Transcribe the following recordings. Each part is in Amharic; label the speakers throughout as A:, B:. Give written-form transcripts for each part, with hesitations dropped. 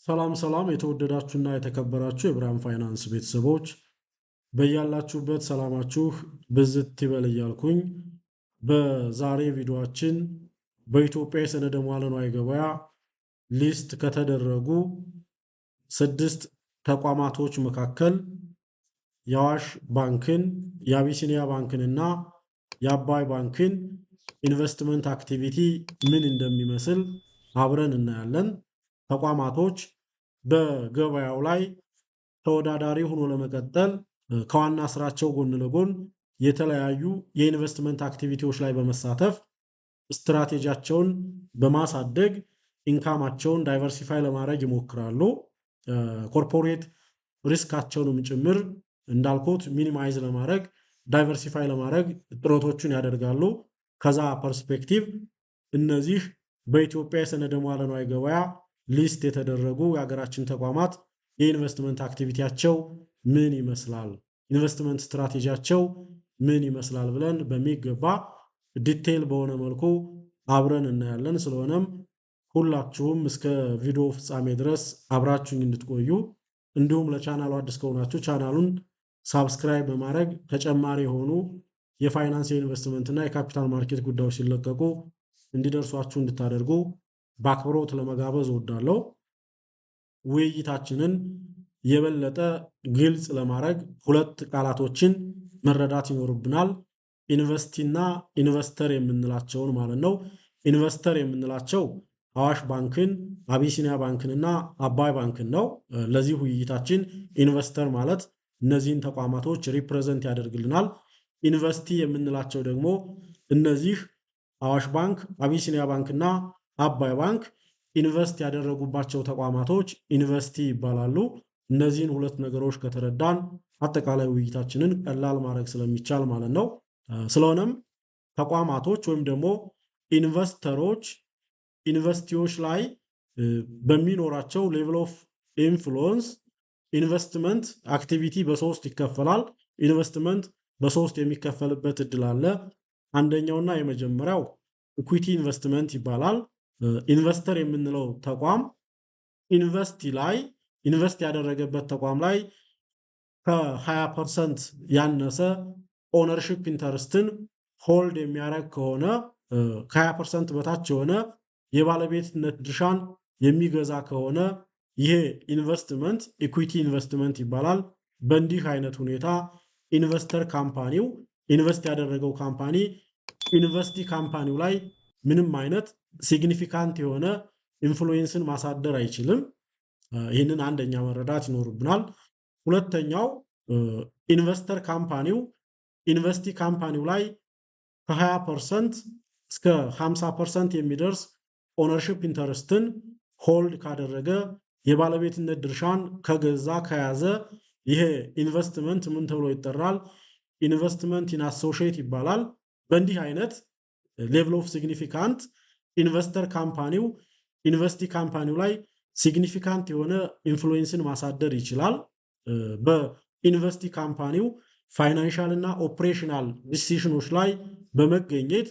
A: ሰላም የተወደዳችሁና የተከበራችሁ የብርሃን ፋይናንስ ቤተሰቦች በያላችሁበት ሰላማችሁ ብዝት ይበል እያልኩኝ በዛሬ ቪዲዮአችን በኢትዮጵያ የሰነደ ሙዓለ ንዋይ ገበያ ሊስት ከተደረጉ 6 ተቋማቶች መካከል የአዋሽ ባንክን፣ የአቢሲኒያ ባንክንና የአባይ ባንክን ኢንቨስትመንት አክቲቪቲ ምን እንደሚመስል አብረን እናያለን። ተቋማቶች በገበያው ላይ ተወዳዳሪ ሆኖ ለመቀጠል ከዋና ስራቸው ጎን ለጎን የተለያዩ የኢንቨስትመንት አክቲቪቲዎች ላይ በመሳተፍ ስትራቴጂያቸውን በማሳደግ ኢንካማቸውን ዳይቨርሲፋይ ለማድረግ ይሞክራሉ። ኮርፖሬት ሪስካቸውንም ጭምር እንዳልኩት ሚኒማይዝ ለማድረግ ዳይቨርሲፋይ ለማድረግ ጥረቶችን ያደርጋሉ። ከዛ ፐርስፔክቲቭ እነዚህ በኢትዮጵያ የሰነደ ሙዓለ ንዋይ ገበያ ሊስት የተደረጉ የሀገራችን ተቋማት የኢንቨስትመንት አክቲቪቲያቸው ምን ይመስላል፣ ኢንቨስትመንት ስትራቴጂያቸው ምን ይመስላል ብለን በሚገባ ዲቴይል በሆነ መልኩ አብረን እናያለን። ስለሆነም ሁላችሁም እስከ ቪዲዮ ፍጻሜ ድረስ አብራችሁኝ እንድትቆዩ እንዲሁም ለቻናሉ አዲስ ከሆናችሁ ቻናሉን ሳብስክራይብ በማድረግ ተጨማሪ የሆኑ የፋይናንስ የኢንቨስትመንት እና የካፒታል ማርኬት ጉዳዮች ሲለቀቁ እንዲደርሷችሁ እንድታደርጉ በአክብሮት ለመጋበዝ እወዳለሁ። ውይይታችንን የበለጠ ግልጽ ለማድረግ 2 ቃላቶችን መረዳት ይኖርብናል። ኢንቨስቲና ኢንቨስተር የምንላቸውን ማለት ነው። ኢንቨስተር የምንላቸው አዋሽ ባንክን፣ አቢሲኒያ ባንክንና አባይ ባንክን ነው። ለዚህ ውይይታችን ኢንቨስተር ማለት እነዚህን ተቋማቶች ሪፕሬዘንት ያደርግልናል። ኢንቨስቲ የምንላቸው ደግሞ እነዚህ አዋሽ ባንክ፣ አቢሲኒያ ባንክና አባይ ባንክ ኢንቨስት ያደረጉባቸው ተቋማቶች ኢንቨስቲ ይባላሉ። እነዚህን 2 ነገሮች ከተረዳን አጠቃላይ ውይይታችንን ቀላል ማድረግ ስለሚቻል ማለት ነው። ስለሆነም ተቋማቶች ወይም ደግሞ ኢንቨስተሮች ኢንቨስቲዎች ላይ በሚኖራቸው ሌቭል ኦፍ ኢንፍሉዌንስ ኢንቨስትመንት አክቲቪቲ በ3 ይከፈላል። ኢንቨስትመንት በ3 የሚከፈልበት እድል አለ። አንደኛውና የመጀመሪያው ኢኩዊቲ ኢንቨስትመንት ይባላል። ኢንቨስተር የምንለው ተቋም ኢንቨስት ያደረገበት ተቋም ላይ ከ20% ያነሰ ኦነርሺፕ ኢንተርስትን ሆልድ የሚያደርግ ከሆነ ከ20% በታች የሆነ የባለቤትነት ድርሻን የሚገዛ ከሆነ ይሄ ኢንቨስትመንት ኢኩዊቲ ኢንቨስትመንት ይባላል። በእንዲህ አይነት ሁኔታ ኢንቨስተር ካምፓኒው ኢንቨስት ያደረገው ካምፓኒ ኢንቨስቲ ካምፓኒው ላይ ምንም አይነት ሲግኒፊካንት የሆነ ኢንፍሉዌንስን ማሳደር አይችልም። ይህንን አንደኛ መረዳት ይኖርብናል። ሁለተኛው ኢንቨስተር ካምፓኒው ኢንቨስቲ ካምፓኒው ላይ ከ20% እስከ 50% የሚደርስ ኦነርሺፕ ኢንተርስትን ሆልድ ካደረገ የባለቤትነት ድርሻን ከገዛ ከያዘ ይሄ ኢንቨስትመንት ምን ተብሎ ይጠራል? ኢንቨስትመንት ኢን አሶሺየት ይባላል። በእንዲህ አይነት ሌቭል ኦፍ ሲግኒፊካንት ኢንቨስተር ካምፓኒው ኢንቨስቲ ካምፓኒው ላይ ሲግኒፊካንት የሆነ ኢንፍሉዌንስን ማሳደር ይችላል። በኢንቨስቲ ካምፓኒው ፋይናንሻል እና ኦፕሬሽናል ዲሲሽኖች ላይ በመገኘት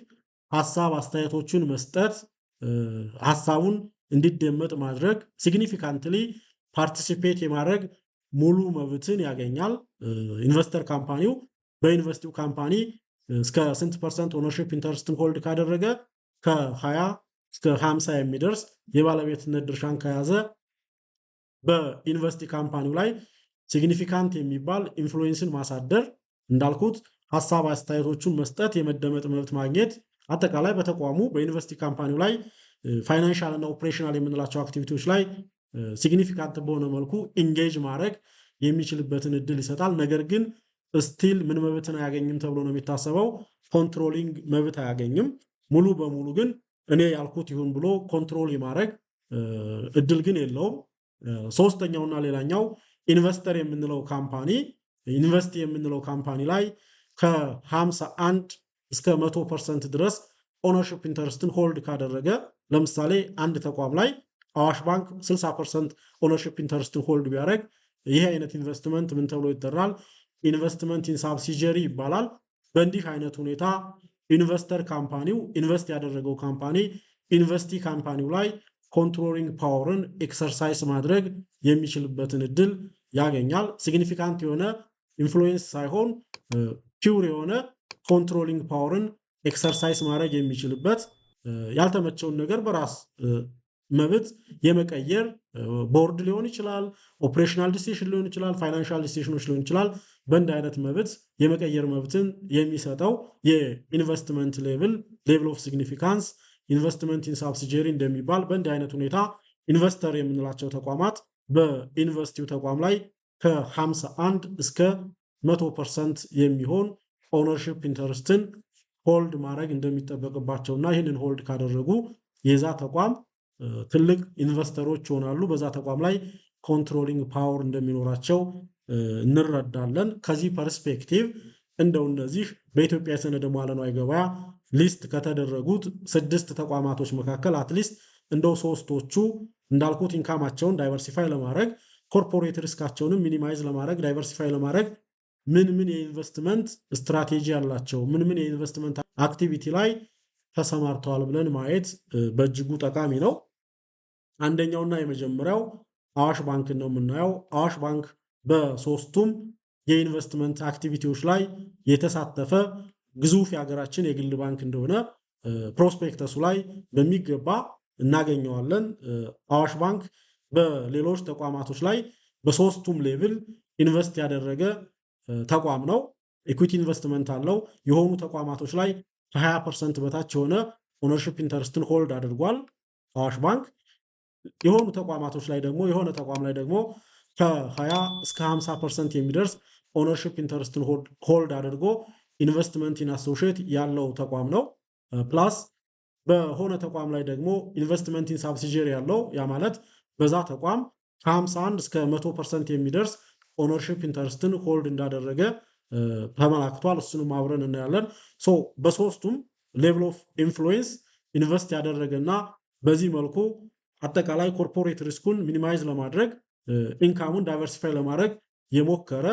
A: ሀሳብ አስተያየቶችን መስጠት፣ ሀሳቡን እንዲደመጥ ማድረግ፣ ሲግኒፊካንትሊ ፓርቲሲፔት የማድረግ ሙሉ መብትን ያገኛል። ኢንቨስተር ካምፓኒው በኢንቨስቲው ካምፓኒ እስከ ስንት ፐርሰንት ኦነርሺፕ ኢንተርስትን ሆልድ ካደረገ ከ20 እስከ 50 የሚደርስ የባለቤትነት ድርሻን ከያዘ በኢንቨስቲ ካምፓኒው ላይ ሲግኒፊካንት የሚባል ኢንፍሉዌንስን ማሳደር፣ እንዳልኩት ሀሳብ አስተያየቶቹን መስጠት፣ የመደመጥ መብት ማግኘት፣ አጠቃላይ በተቋሙ በኢንቨስቲ ካምፓኒው ላይ ፋይናንሻል እና ኦፕሬሽናል የምንላቸው አክቲቪቲዎች ላይ ሲግኒፊካንት በሆነ መልኩ ኢንጌጅ ማድረግ የሚችልበትን እድል ይሰጣል። ነገር ግን ስቲል ምን መብትን አያገኝም ተብሎ ነው የሚታሰበው? ኮንትሮሊንግ መብት አያገኝም። ሙሉ በሙሉ ግን እኔ ያልኩት ይሁን ብሎ ኮንትሮል የማድረግ እድል ግን የለውም። ሶስተኛውና ሌላኛው ኢንቨስተር የምንለው ካምፓኒ ኢንቨስት የምንለው ካምፓኒ ላይ ከ51 እስከ 100% ድረስ ኦነርሺፕ ኢንተርስትን ሆልድ ካደረገ፣ ለምሳሌ አንድ ተቋም ላይ አዋሽ ባንክ 60% ኦነርሺፕ ኢንተርስትን ሆልድ ቢያደርግ ይሄ አይነት ኢንቨስትመንት ምን ተብሎ ይጠራል? ኢንቨስትመንት ኢን ሳብሲጀሪ ይባላል። በእንዲህ አይነት ሁኔታ ኢንቨስተር ካምፓኒው ኢንቨስት ያደረገው ካምፓኒ ኢንቨስቲ ካምፓኒው ላይ ኮንትሮሊንግ ፓወርን ኤክሰርሳይዝ ማድረግ የሚችልበትን እድል ያገኛል። ሲግኒፊካንት የሆነ ኢንፍሉዌንስ ሳይሆን ፒውር የሆነ ኮንትሮሊንግ ፓወርን ኤክሰርሳይዝ ማድረግ የሚችልበት ያልተመቸውን ነገር በራስ መብት የመቀየር ቦርድ ሊሆን ይችላል፣ ኦፕሬሽናል ዲሲሽን ሊሆን ይችላል፣ ፋይናንሻል ዲሲሽኖች ሊሆን ይችላል። በእንዲህ አይነት መብት የመቀየር መብትን የሚሰጠው የኢንቨስትመንት ሌቭል ኦፍ ሲግኒፊካንስ ኢንቨስትመንት ኢን ሳብሲጀሪ እንደሚባል በእንዲህ አይነት ሁኔታ ኢንቨስተር የምንላቸው ተቋማት በኢንቨስቲው ተቋም ላይ ከ51 እስከ 100% የሚሆን ኦነርሺፕ ኢንተርስትን ሆልድ ማድረግ እንደሚጠበቅባቸውና ይህንን ሆልድ ካደረጉ የዛ ተቋም ትልቅ ኢንቨስተሮች ይሆናሉ። በዛ ተቋም ላይ ኮንትሮሊንግ ፓወር እንደሚኖራቸው እንረዳለን። ከዚህ ፐርስፔክቲቭ እንደው እነዚህ በኢትዮጵያ የሰነደ መዋዕለ ንዋይ ገበያ ሊስት ከተደረጉት 6 ተቋማቶች መካከል አትሊስት እንደው 3ቶቹ እንዳልኩት ኢንካማቸውን ዳይቨርሲፋይ ለማድረግ ኮርፖሬት ሪስካቸውንም ሚኒማይዝ ለማድረግ ዳይቨርሲፋይ ለማድረግ ምን የኢንቨስትመንት ስትራቴጂ ያላቸው ምን የኢንቨስትመንት አክቲቪቲ ላይ ተሰማርተዋል ብለን ማየት በእጅጉ ጠቃሚ ነው። አንደኛውና የመጀመሪያው አዋሽ ባንክን ነው የምናየው። አዋሽ ባንክ በሶስቱም የኢንቨስትመንት አክቲቪቲዎች ላይ የተሳተፈ ግዙፍ የሀገራችን የግል ባንክ እንደሆነ ፕሮስፔክተሱ ላይ በሚገባ እናገኘዋለን። አዋሽ ባንክ በሌሎች ተቋማቶች ላይ በሶስቱም ሌቭል ኢንቨስት ያደረገ ተቋም ነው። ኢኩዊቲ ኢንቨስትመንት አለው። የሆኑ ተቋማቶች ላይ ከ20% በታች የሆነ ኦነርሺፕ ኢንተርስትን ሆልድ አድርጓል አዋሽ ባንክ። የሆኑ ተቋማቶች ላይ ደግሞ የሆነ ተቋም ላይ ደግሞ ከ20 እስከ 50% የሚደርስ ኦነርሺፕ ኢንተርስትን ሆልድ አድርጎ ኢንቨስትመንት ኢን አሶሺየት ያለው ተቋም ነው። ፕላስ በሆነ ተቋም ላይ ደግሞ ኢንቨስትመንት ኢን ሳብሲጀሪ ያለው ያ ማለት በዛ ተቋም ከ51 እስከ 100% የሚደርስ ኦነርሺፕ ኢንተርስትን ሆልድ እንዳደረገ ተመላክቷል። እሱንም አብረን እናያለን። በሶስቱም ሌቭል ኦፍ ኢንፍሉዌንስ ኢንቨስት ያደረገና በዚህ መልኩ አጠቃላይ ኮርፖሬት ሪስኩን ሚኒማይዝ ለማድረግ ኢንካሙን ዳይቨርሲፋይ ለማድረግ የሞከረ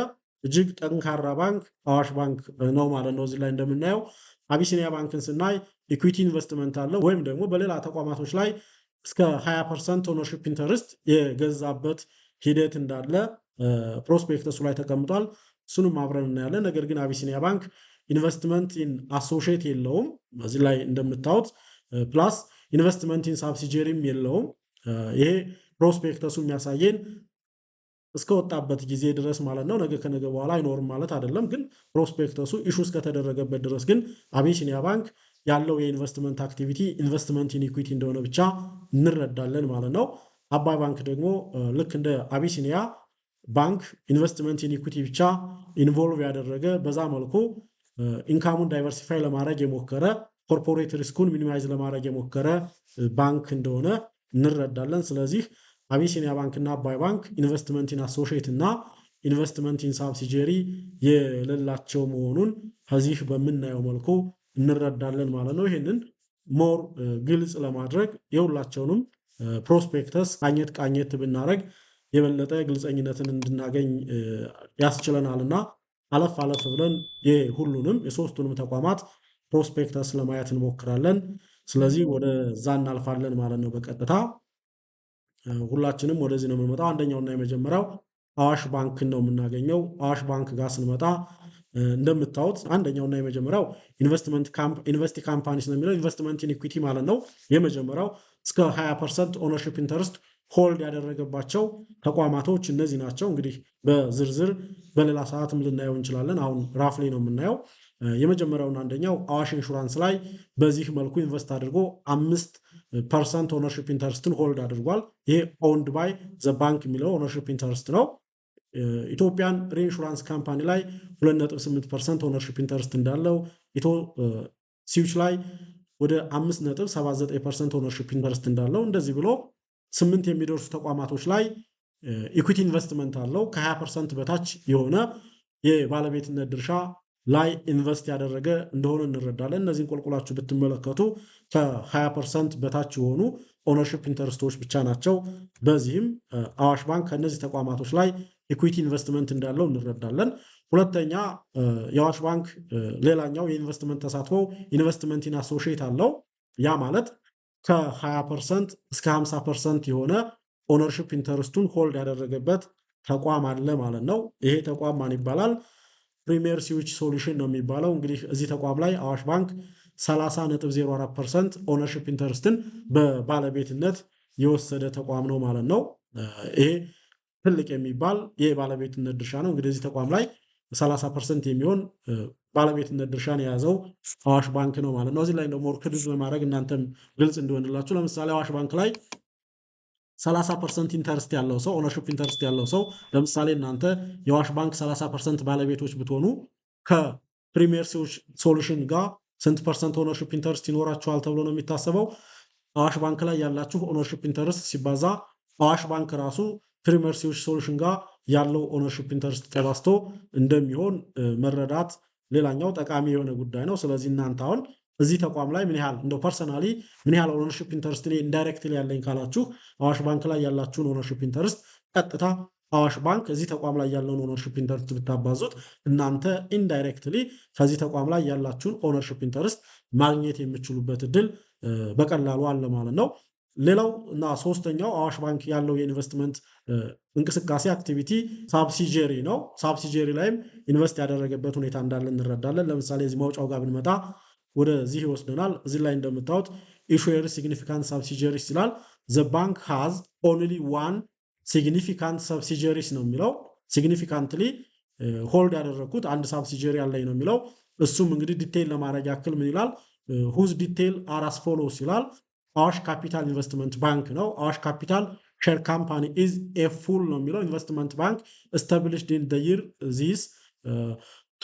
A: እጅግ ጠንካራ ባንክ አዋሽ ባንክ ነው ማለት ነው። እዚህ ላይ እንደምናየው አቢሲኒያ ባንክን ስናይ ኢኩዊቲ ኢንቨስትመንት አለው ወይም ደግሞ በሌላ ተቋማቶች ላይ እስከ 20% ኦነርሺፕ ኢንተርስት የገዛበት ሂደት እንዳለ ፕሮስፔክተሱ ላይ ተቀምጧል። እሱንም አብረን እናያለን። ነገር ግን አቢሲኒያ ባንክ ኢንቨስትመንት ኢን አሶሺየት የለውም እዚህ ላይ እንደምታዩት፣ ፕላስ ኢንቨስትመንት ኢን ሳብሲጀሪም የለውም። ይሄ ፕሮስፔክተሱ የሚያሳየን እስከወጣበት ጊዜ ድረስ ማለት ነው። ነገ ከነገ በኋላ አይኖርም ማለት አይደለም። ግን ፕሮስፔክተሱ ኢሹ እስከተደረገበት ድረስ ግን አቢሲኒያ ባንክ ያለው የኢንቨስትመንት አክቲቪቲ ኢንቨስትመንት ኢን ኢኩዊቲ እንደሆነ ብቻ እንረዳለን ማለት ነው። አባይ ባንክ ደግሞ ልክ እንደ አቢሲኒያ ባንክ ኢንቨስትመንት ኢን ኢኩዊቲ ብቻ ኢንቮልቭ ያደረገ በዛ መልኩ ኢንካሙን ዳይቨርሲፋይ ለማድረግ የሞከረ ኮርፖሬት ሪስኩን ሚኒማይዝ ለማድረግ የሞከረ ባንክ እንደሆነ እንረዳለን። ስለዚህ አቢሲኒያ ባንክ እና አባይ ባንክ ኢንቨስትመንት ኢን አሶሺየት እና ኢንቨስትመንት ኢን ሳብሲጀሪ የሌላቸው መሆኑን ከዚህ በምናየው መልኩ እንረዳለን ማለት ነው። ይህንን ሞር ግልጽ ለማድረግ የሁላቸውንም ፕሮስፔክተስ ቃኘት ብናደረግ የበለጠ ግልጸኝነትን እንድናገኝ ያስችለናል እና አለፍ ብለን የሁሉንም የሶስቱንም ተቋማት ፕሮስፔክተስ ለማየት እንሞክራለን። ስለዚህ ወደዛ እናልፋለን ማለት ነው። በቀጥታ ሁላችንም ወደዚህ ነው የምንመጣው። አንደኛውና የመጀመሪያው አዋሽ ባንክን ነው የምናገኘው። አዋሽ ባንክ ጋር ስንመጣ እንደምታዩት አንደኛውና የመጀመሪያው ኢንቨስቲ ካምፓኒስ ነው የሚለው ኢንቨስትመንት ኢን ኢኩዊቲ ማለት ነው። የመጀመሪያው እስከ 20% ኦነርሺፕ ኢንተርስት ሆልድ ያደረገባቸው ተቋማቶች እነዚህ ናቸው። እንግዲህ በዝርዝር በሌላ ሰዓትም ልናየው እንችላለን። አሁን ራፍሊ ነው የምናየው። የመጀመሪያውና አንደኛው አዋሽ ኢንሹራንስ ላይ በዚህ መልኩ ኢንቨስት አድርጎ 5% ኦነርሺፕ ኢንተርስትን ሆልድ አድርጓል። ይሄ ኦውንድ ባይ ዘ ባንክ የሚለው ኦነርሺፕ ኢንተርስት ነው። ኢትዮጵያን ሪኢንሹራንስ ካምፓኒ ላይ 2.8% ኦነርሺፕ ኢንተርስት እንዳለው፣ ኢትዮ ሲውች ላይ ወደ 5.79% ኦነርሺፕ ኢንተርስት እንዳለው፣ እንደዚህ ብሎ 8 የሚደርሱ ተቋማቶች ላይ ኢኩዊቲ ኢንቨስትመንት አለው። ከ20% በታች የሆነ የባለቤትነት ድርሻ ላይ ኢንቨስት ያደረገ እንደሆነ እንረዳለን። እነዚህን ቆልቁላችሁ ብትመለከቱ ከ20% በታች የሆኑ ኦነርሺፕ ኢንተርስቶች ብቻ ናቸው። በዚህም አዋሽ ባንክ ከእነዚህ ተቋማቶች ላይ ኢኩዊቲ ኢንቨስትመንት እንዳለው እንረዳለን። ሁለተኛ የአዋሽ ባንክ ሌላኛው የኢንቨስትመንት ተሳትፎ ኢንቨስትመንት ኢን አሶሺየት አለው። ያ ማለት ከ20% እስከ 50% የሆነ ኦነርሺፕ ኢንተረስቱን ሆልድ ያደረገበት ተቋም አለ ማለት ነው። ይሄ ተቋም ማን ይባላል? ፕሪሚየር ስዊች ሶሉሽን ነው የሚባለው። እንግዲህ እዚህ ተቋም ላይ አዋሽ ባንክ 30.04% ኦነርሺፕ ኢንተረስትን በባለቤትነት የወሰደ ተቋም ነው ማለት ነው። ይሄ ትልቅ የሚባል የባለቤትነት ድርሻ ነው። እንግዲህ እዚህ ተቋም ላይ 30% የሚሆን ባለቤትነት ድርሻን የያዘው አዋሽ ባንክ ነው ማለት ነው። እዚህ ላይ ደግሞ ክድዝ ለማድረግ እናንተም ግልጽ እንዲሆንላችሁ ለምሳሌ አዋሽ ባንክ ላይ 30% ኢንተረስት ያለው ሰው ኦነርሺፕ ኢንተረስት ያለው ሰው ለምሳሌ እናንተ የአዋሽ ባንክ 30% ባለቤቶች ብትሆኑ ከፕሪሚየር ሶሉሽን ጋር ስንት ፐርሰንት ኦነርሺፕ ኢንተረስት ይኖራችኋል ተብሎ ነው የሚታሰበው? አዋሽ ባንክ ላይ ያላችሁ ኦነርሺፕ ኢንተረስት ሲባዛ አዋሽ ባንክ ራሱ ፕሪሚየር ሶሉሽን ጋር ያለው ኦነርሺፕ ኢንተረስት ተባዝቶ እንደሚሆን መረዳት ሌላኛው ጠቃሚ የሆነ ጉዳይ ነው። ስለዚህ እናንተ አሁን እዚህ ተቋም ላይ ምን ያህል እንደው ፐርሰናሊ ምን ያህል ኦነርሺፕ ኢንተረስት ኢንዳይሬክትሊ ያለኝ ካላችሁ አዋሽ ባንክ ላይ ያላችሁን ኦነርሺፕ ኢንተረስት ቀጥታ አዋሽ ባንክ እዚህ ተቋም ላይ ያለውን ኦነርሺፕ ኢንተረስት ብታባዙት እናንተ ኢንዳይሬክትሊ ከዚህ ተቋም ላይ ያላችሁን ኦነርሺፕ ኢንተረስት ማግኘት የምትችሉበት እድል በቀላሉ አለ ማለት ነው። ሌላው እና ሶስተኛው አዋሽ ባንክ ያለው የኢንቨስትመንት እንቅስቃሴ አክቲቪቲ ሳብሲጀሪ ነው። ሳብሲጀሪ ላይም ኢንቨስት ያደረገበት ሁኔታ እንዳለ እንረዳለን። ለምሳሌ እዚህ ማውጫው ጋር ብንመጣ ወደዚህ ይወስደናል። እዚህ ላይ እንደምታዩት ኢሹዌር ሲግኒፊካንት ሳብሲጀሪስ ይላል። ዘ ባንክ ሃዝ ኦንሊ ዋን ሲግኒፊካንት ሳብሲጀሪስ ነው የሚለው። ሲግኒፊካንትሊ ሆልድ ያደረግኩት አንድ ሳብሲጀሪ አለኝ ነው የሚለው። እሱም እንግዲህ ዲቴይል ለማድረግ ያክል ምን ይላል? ሁዝ ዲቴይል አር አስ ፎሎውስ ይላል። አዋሽ ካፒታል ኢንቨስትመንት ባንክ ነው። አዋሽ ካፒታል ሼር ካምፓኒ ኢዝ ኤ ፉል ነው የሚለው ኢንቨስትመንት ባንክ ስታብሊሽድ ኢን ዘ ይር ዚስ ቱ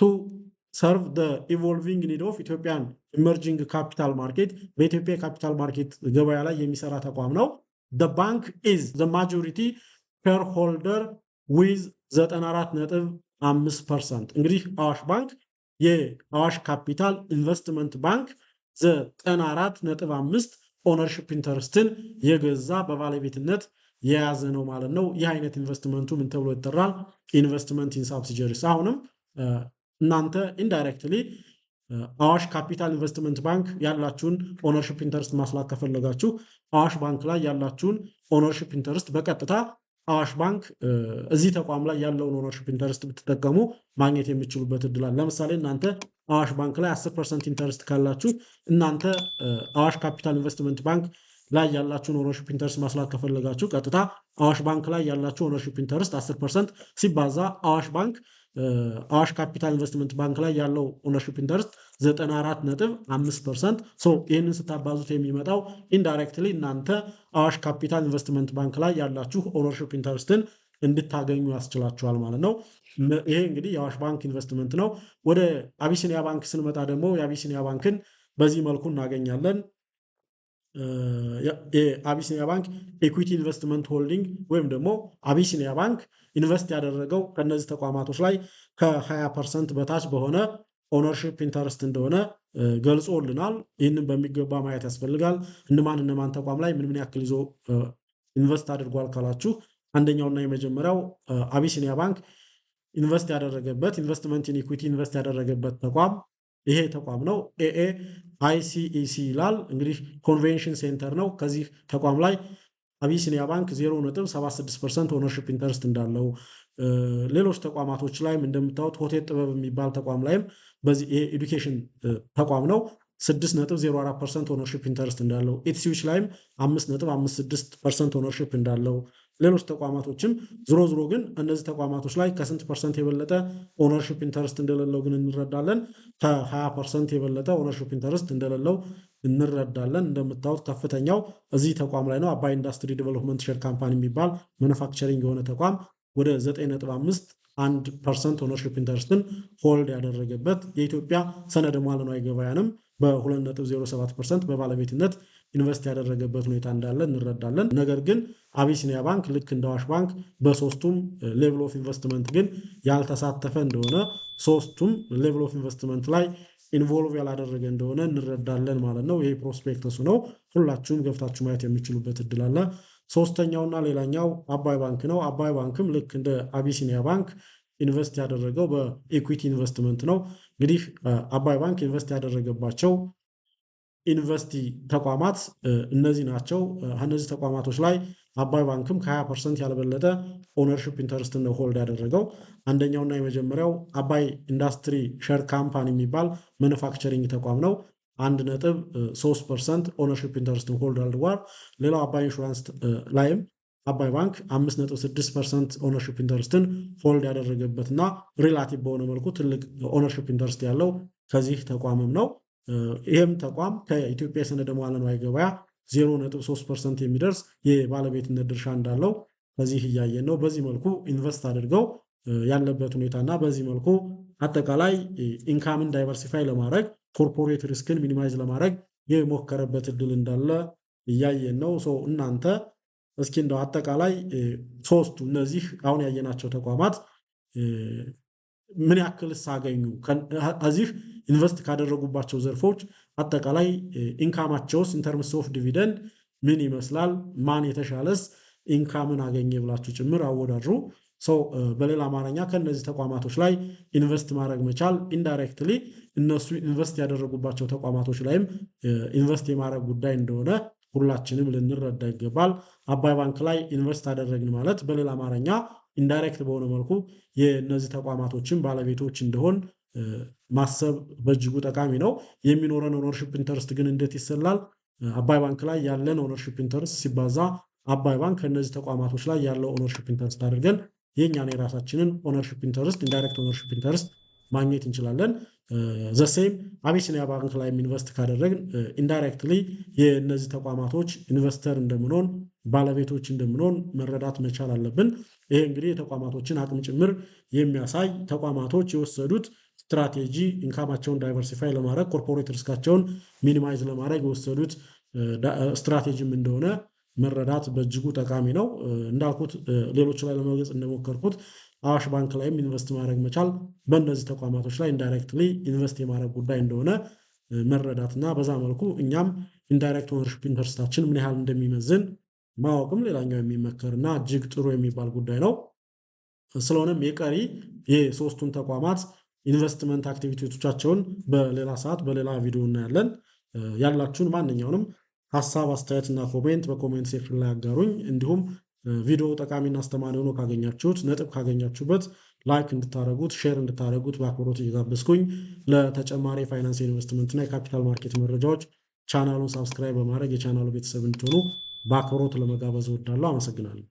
A: ሰርቭ ዘ ኢቮልቪንግ ኒድ ኦፍ ኢትዮጵያን ኢመርጂንግ ካፒታል ማርኬት በኢትዮጵያ የካፒታል ማርኬት ገበያ ላይ የሚሰራ ተቋም ነው። ዘ ባንክ ኢዝ ዘ ማጆሪቲ ሼር ሆልደር ዊዝ 94.5%። እንግዲህ አዋሽ ባንክ የአዋሽ ካፒታል ኢንቨስትመንት ባንክ 94.5 ኦነርሺፕ ኢንተረስትን የገዛ በባለቤትነት የያዘ ነው ማለት ነው። ይህ አይነት ኢንቨስትመንቱ ምን ተብሎ ይጠራል? ኢንቨስትመንት ኢን ሳብሲጀሪስ። አሁንም እናንተ ኢንዳይሬክትሊ አዋሽ ካፒታል ኢንቨስትመንት ባንክ ያላችሁን ኦነርሺፕ ኢንተረስት ማስላክ ከፈለጋችሁ አዋሽ ባንክ ላይ ያላችሁን ኦነርሺፕ ኢንተረስት በቀጥታ አዋሽ ባንክ እዚህ ተቋም ላይ ያለውን ኦነርሺፕ ኢንተረስት ብትጠቀሙ ማግኘት የሚችሉበት እድል አለ። ለምሳሌ እናንተ አዋሽ ባንክ ላይ 10% ኢንተረስት ካላችሁ እናንተ አዋሽ ካፒታል ኢንቨስትመንት ባንክ ላይ ያላችሁን ኦነርሺፕ ኢንተረስት ማስላክ ከፈለጋችሁ ቀጥታ አዋሽ ባንክ ላይ ያላችሁ ኦነርሺፕ ኢንተረስት 10% ሲባዛ አዋሽ ካፒታል ኢንቨስትመንት ባንክ ላይ ያለው ኦነርሺፕ ኢንተረስት 94.5%። ይህንን ስታባዙት የሚመጣው ኢንዳይሬክትሊ እናንተ አዋሽ ካፒታል ኢንቨስትመንት ባንክ ላይ ያላችሁ ኦነርሺፕ ኢንተረስትን እንድታገኙ ያስችላችኋል ማለት ነው። ይሄ እንግዲህ የአዋሽ ባንክ ኢንቨስትመንት ነው። ወደ አቢሲኒያ ባንክ ስንመጣ ደግሞ የአቢሲኒያ ባንክን በዚህ መልኩ እናገኛለን። የአቢሲኒያ ባንክ ኢኩዊቲ ኢንቨስትመንት ሆልዲንግ ወይም ደግሞ አቢሲኒያ ባንክ ኢንቨስት ያደረገው ከነዚህ ተቋማቶች ላይ ከ20% በታች በሆነ ኦነርሺፕ ኢንተረስት እንደሆነ ገልጾልናል። ይህንን በሚገባ ማየት ያስፈልጋል። እነማን ተቋም ላይ ምን ያክል ይዞ ኢንቨስት አድርጓል ካላችሁ አንደኛውና የመጀመሪያው አቢሲኒያ ባንክ ኢንቨስት ያደረገበት ኢንቨስትመንት ኢን ኢኩዊቲ ኢንቨስት ያደረገበት ተቋም ይሄ ተቋም ነው። ኤኤ አይሲኢሲ ይላል። እንግዲህ ኮንቬንሽን ሴንተር ነው። ከዚህ ተቋም ላይ አቢሲኒያ ባንክ 0.76% ኦነርሺፕ ኢንተረስት እንዳለው ሌሎች ተቋማቶች ላይም እንደምታዩት ሆቴል ጥበብ የሚባል ተቋም ላይም በዚህ ኤዱኬሽን ተቋም ነው 6.04% ኦነርሺፕ ኢንተረስት እንዳለው፣ ኢትስዊች ላይም 5.56% ኦነርሺፕ እንዳለው ሌሎች ተቋማቶችም ዝሮ ግን እነዚህ ተቋማቶች ላይ ከስንት ፐርሰንት የበለጠ ኦነርሺፕ ኢንተረስት እንደሌለው ግን እንረዳለን። ከ20% የበለጠ ኦነርሺፕ ኢንተረስት እንደሌለው እንረዳለን። እንደምታዩት ከፍተኛው እዚህ ተቋም ላይ ነው። አባይ ኢንዱስትሪ ዴቨሎፕመንት ሼር ካምፓኒ የሚባል ማኑፋክቸሪንግ የሆነ ተቋም ወደ 9.5% ኦነርሺፕ ኢንተረስትን ሆልድ ያደረገበት የኢትዮጵያ ሰነደ ሙዓለ ንዋይ ገበያንም በ2.07% በባለቤትነት ኢንቨስት ያደረገበት ሁኔታ እንዳለ እንረዳለን። ነገር ግን አቢሲኒያ ባንክ ልክ እንደ አዋሽ ባንክ በሶስቱም ሌቭል ኦፍ ኢንቨስትመንት ግን ያልተሳተፈ እንደሆነ፣ ሶስቱም ሌቭል ኦፍ ኢንቨስትመንት ላይ ኢንቮልቭ ያላደረገ እንደሆነ እንረዳለን ማለት ነው። ይሄ ፕሮስፔክተሱ ነው። ሁላችሁም ገብታችሁ ማየት የሚችሉበት እድል አለ። ሶስተኛውና ሌላኛው አባይ ባንክ ነው። አባይ ባንክም ልክ እንደ አቢሲኒያ ባንክ ኢንቨስት ያደረገው በኢኩዊቲ ኢንቨስትመንት ነው። እንግዲህ አባይ ባንክ ኢንቨስት ያደረገባቸው ዩኒቨርሲቲ ተቋማት እነዚህ ናቸው። እነዚህ ተቋማቶች ላይ አባይ ባንክም ከ20% ያልበለጠ ኦነርሺፕ ኢንተረስት ነው ሆልድ ያደረገው። አንደኛውና የመጀመሪያው አባይ ኢንዱስትሪ ሸር ካምፓኒ የሚባል ማኑፋክቸሪንግ ተቋም ነው። 1.3% ኦነርሺፕ ኢንተረስትን ሆልድ አድርጓል። ሌላው አባይ ኢንሹራንስ ላይም አባይ ባንክ 5.6% ኦነርሺፕ ኢንተረስትን ሆልድ ያደረገበትና ሪላቲቭ በሆነ መልኩ ትልቅ ኦነርሺፕ ኢንተረስት ያለው ከዚህ ተቋምም ነው። ይህም ተቋም ከኢትዮጵያ የሰነደ መዋዕለ ንዋይ ገበያ 0.3% የሚደርስ የባለቤትነት ድርሻ እንዳለው በዚህ እያየን ነው። በዚህ መልኩ ኢንቨስት አድርገው ያለበት ሁኔታና በዚህ መልኩ አጠቃላይ ኢንካምን ዳይቨርሲፋይ ለማድረግ ኮርፖሬት ሪስክን ሚኒማይዝ ለማድረግ የሞከረበት እድል እንዳለ እያየን ነው። እናንተ እስኪ እንደው አጠቃላይ ሶስቱ እነዚህ አሁን ያየናቸው ተቋማት ምን ያክል ሳገኙ ከዚህ ኢንቨስት ካደረጉባቸው ዘርፎች አጠቃላይ ኢንካማቸውስ ኢንተርምስ ኦፍ ዲቪደንድ ምን ይመስላል፣ ማን የተሻለስ ኢንካምን አገኘ ብላችሁ ጭምር አወዳድሩ። በሌላ አማርኛ ከነዚህ ተቋማቶች ላይ ኢንቨስት ማድረግ መቻል ኢንዳይሬክትሊ እነሱ ኢንቨስት ያደረጉባቸው ተቋማቶች ላይም ኢንቨስት የማድረግ ጉዳይ እንደሆነ ሁላችንም ልንረዳ ይገባል። አባይ ባንክ ላይ ኢንቨስት አደረግን ማለት በሌላ አማርኛ ኢንዳይሬክት በሆነ መልኩ የእነዚህ ተቋማቶችን ባለቤቶች እንደሆን ማሰብ በእጅጉ ጠቃሚ ነው። የሚኖረን ኦነርሺፕ ኢንተረስት ግን እንዴት ይሰላል? አባይ ባንክ ላይ ያለን ኦነርሺፕ ኢንተረስት ሲባዛ አባይ ባንክ ከእነዚህ ተቋማቶች ላይ ያለው ኦነርሺፕ ኢንተረስት አድርገን የኛን የራሳችንን ኦነርሺፕ ኢንተረስት ኢንዳይሬክት ኦነርሺፕ ኢንተረስት ማግኘት እንችላለን። ዘሴም አቢሲኒያ ባንክ ላይ ኢንቨስት ካደረግን ኢንዳይሬክትሊ የእነዚህ ተቋማቶች ኢንቨስተር እንደምንሆን ባለቤቶች እንደምንሆን መረዳት መቻል አለብን። ይሄ እንግዲህ የተቋማቶችን አቅም ጭምር የሚያሳይ ተቋማቶች የወሰዱት ስትራቴጂ ኢንካማቸውን ዳይቨርሲፋይ ለማድረግ ኮርፖሬት ሪስካቸውን ሚኒማይዝ ለማድረግ የወሰዱት ስትራቴጂም እንደሆነ መረዳት በእጅጉ ጠቃሚ ነው። እንዳልኩት ሌሎች ላይ ለመግለጽ እንደሞከርኩት አዋሽ ባንክ ላይም ኢንቨስት ማድረግ መቻል በእነዚህ ተቋማቶች ላይ ኢንዳይሬክትሊ ኢንቨስት የማድረግ ጉዳይ እንደሆነ መረዳትና በዛ መልኩ እኛም ኢንዳይሬክት ኦነርሺፕ ኢንተረስታችን ምን ያህል እንደሚመዝን ማወቅም ሌላኛው የሚመከርና እጅግ ጥሩ የሚባል ጉዳይ ነው። ስለሆነም የቀሪ የሶስቱን ተቋማት ኢንቨስትመንት አክቲቪቲዎቻቸውን በሌላ ሰዓት በሌላ ቪዲዮ እናያለን። ያላችሁን ማንኛውንም ሀሳብ አስተያየትና ኮሜንት በኮሜንት ሴክሽን ላይ አጋሩኝ። እንዲሁም ቪዲዮ ጠቃሚና አስተማሪ ሆኖ ካገኛችሁት ነጥብ ካገኛችሁበት ላይክ እንድታደረጉት ሼር እንድታደረጉት በአክብሮት እየጋበዝኩኝ ለተጨማሪ የፋይናንስ ኢንቨስትመንትና የካፒታል ማርኬት መረጃዎች ቻናሉን ሳብስክራይብ በማድረግ የቻናሉ ቤተሰብ እንድትሆኑ በአክብሮት ለመጋበዝ እወዳለሁ። አመሰግናለሁ።